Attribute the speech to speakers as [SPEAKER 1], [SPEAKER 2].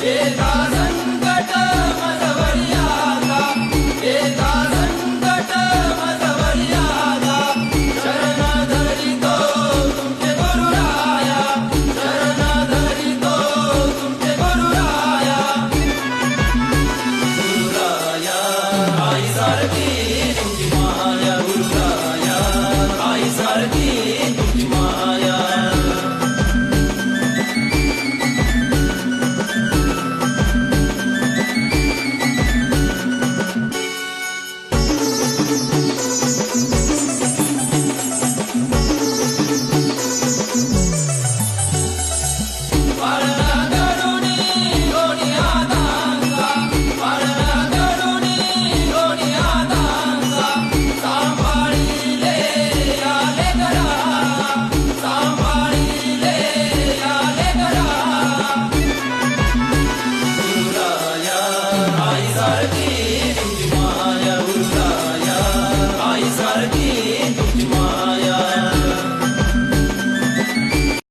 [SPEAKER 1] एका संकट मजवरी आला, एका संकट मजवरी आला, शरण धरितो तुमचे गुरुराया, शरण धरितो तुमचे गुरुराया. गुरुराया आई सारखी तुमची माया, गुरुराया आई सारखी तुमची माया. Sarki